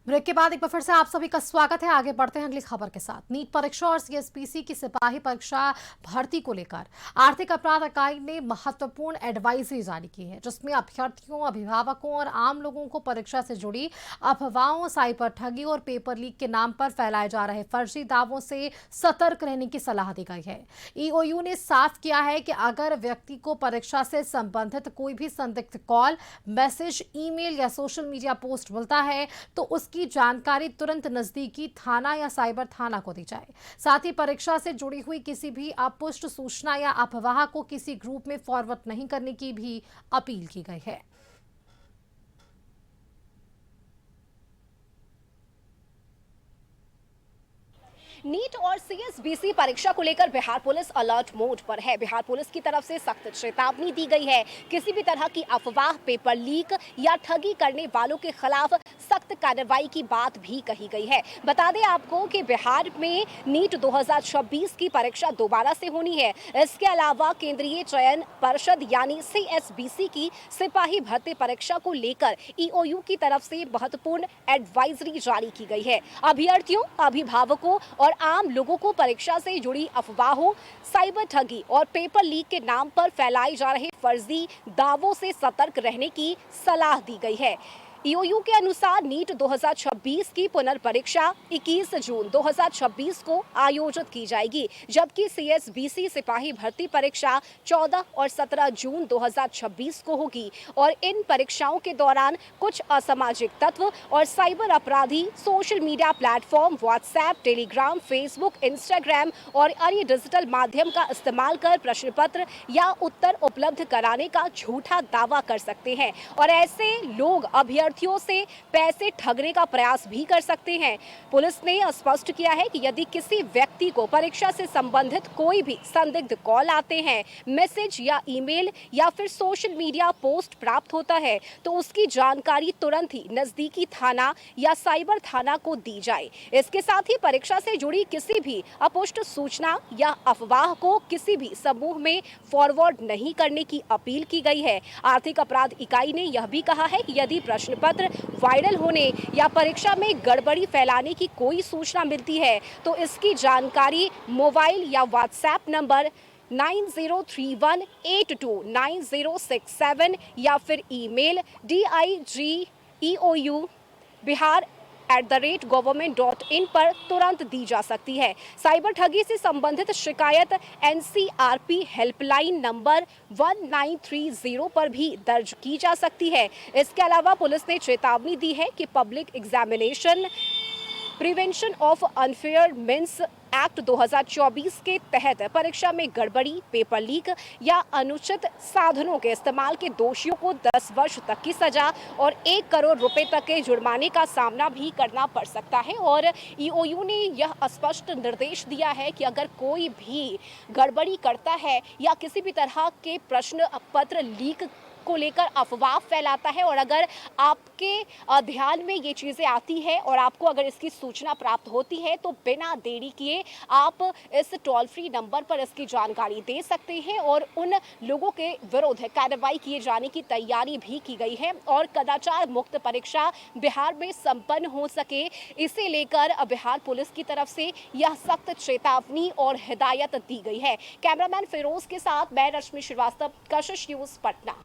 Break के बाद एक बार फिर से आप सभी का स्वागत है। आगे बढ़ते हैं अगली खबर के साथ। नीट परीक्षा और सीएसपीसी की सिपाही परीक्षा भर्ती को लेकर आर्थिक अपराध इकाई ने महत्वपूर्ण एडवाइजरी जारी की है, जिसमें अभ्यर्थियों, अभिभावकों और आम लोगों को परीक्षा से जुड़ी अफवाहों, साइबर ठगी और पेपर लीक के नाम पर फैलाए जा रहे फर्जी दावों से सतर्क रहने की सलाह दी गई है। ईओयू ने साफ किया है कि अगर व्यक्ति को परीक्षा से संबंधित कोई भी संदिग्ध कॉल, मैसेज, ईमेल या सोशल मीडिया पोस्ट मिलता है तो उसकी जानकारी तुरंत नजदीकी थाना या साइबर थाना को दी जाए। साथ ही परीक्षा से जुड़ी हुई किसी भी अपुष्ट सूचना या अफवाह को किसी ग्रुप में फॉरवर्ड नहीं करने की भी अपील की गई है। नीट और सीएसबीसी परीक्षा को लेकर बिहार पुलिस अलर्ट मोड पर है। बिहार पुलिस की तरफ से सख्त चेतावनी दी गई है। किसी भी तरह की अफवाह, पेपर लीक या ठगी करने वालों के खिलाफ सख्त कार्रवाई की बात भी कही गई है। बता दें आपको कि बिहार में नीट 2026 की परीक्षा दोबारा से होनी है। इसके अलावा केंद्रीय चयन परिषद यानी सीएसबीसी की सिपाही भर्ती परीक्षा को लेकर ईओयू की तरफ से महत्वपूर्ण एडवाइजरी जारी की गई है। अभ्यर्थियों, अभिभावकों और आम लोगों को परीक्षा से जुड़ी अफवाहों, साइबर ठगी और पेपर लीक के नाम पर फैलाए जा रहे फर्जी दावों से सतर्क रहने की सलाह दी गई है। ईओयू के अनुसार नीट 2026 की पुनर्परीक्षा 21 जून 2026 को आयोजित की जाएगी, जबकि सीएसबीसी सिपाही भर्ती परीक्षा 14 और 17 जून 2026 को होगी। और इन परीक्षाओं के दौरान कुछ असामाजिक तत्व और साइबर अपराधी social media platform WhatsApp, Telegram, Facebook, Instagram और अन्य डिजिटल माध्यम का इस्तेमाल कर प्रश्न पत्र या उत्तर उपलब्ध कराने का झूठा दावा कर सकते हैं और ऐसे लोग अभ्यर्थियों से पैसे ठगने का प्रयास भी कर सकते हैं। पुलिस ने स्पष्ट किया है कि यदि किसी व्यक्ति को परीक्षा से संबंधित कोई भी संदिग्ध कॉल आते हैं, मैसेज या ईमेल या फिर सोशल मीडिया पोस्ट प्राप्त होता है तो उसकी जानकारी तुरंत ही नजदीकी थाना या साइबर थाना को दी जाए। इसके साथ ही परीक्षा से जुड़ी किसी भी अपुष्ट सूचना या अफवाह को किसी भी समूह में फॉरवर्ड नहीं करने की अपील की गई है। आर्थिक अपराध इकाई ने यह भी कहा है कि यदि प्रश्न पत्र वायरल होने या परीक्षा में गड़बड़ी फैलाने की कोई सूचना मिलती है तो इसकी जानकारी मोबाइल या व्हाट्सएप नंबर 9031829067 या फिर ईमेल digEOU@government.in पर तुरंत दी जा सकती है। साइबर ठगी से संबंधित शिकायत एनसीआरपी हेल्पलाइन नंबर 1930 पर भी दर्ज की जा सकती है। इसके अलावा पुलिस ने चेतावनी दी है कि public examination prevention of unfair means act 2024 के तहत परीक्षा में गड़बड़ी, पेपर लीक या अनुचित साधनों के इस्तेमाल के दोषियों को 10 वर्ष तक की सजा और 1 करोड़ रुपए तक के जुर्माने का सामना भी करना पड़ सकता है। और ईओयू ने यह स्पष्ट निर्देश दिया है कि अगर कोई भी गड़बड़ी करता है या किसी भी तरह के प्रश्न पत्र लीक को लेकर अफवाह फैलाता है और अगर आपके ध्यान में ये चीज़ें आती है और आपको अगर इसकी सूचना प्राप्त होती है तो बिना देरी किए आप इस टोल फ्री नंबर पर इसकी जानकारी दे सकते हैं और उन लोगों के विरुद्ध कार्रवाई किए जाने की तैयारी भी की गई है। और कदाचार मुक्त परीक्षा बिहार में संपन्न हो सके, इसे लेकर बिहार पुलिस की तरफ से यह सख्त चेतावनी और हिदायत दी गई है। कैमरामैन फिरोज के साथ मैं रश्मि श्रीवास्तव, कशिश न्यूज़, पटना।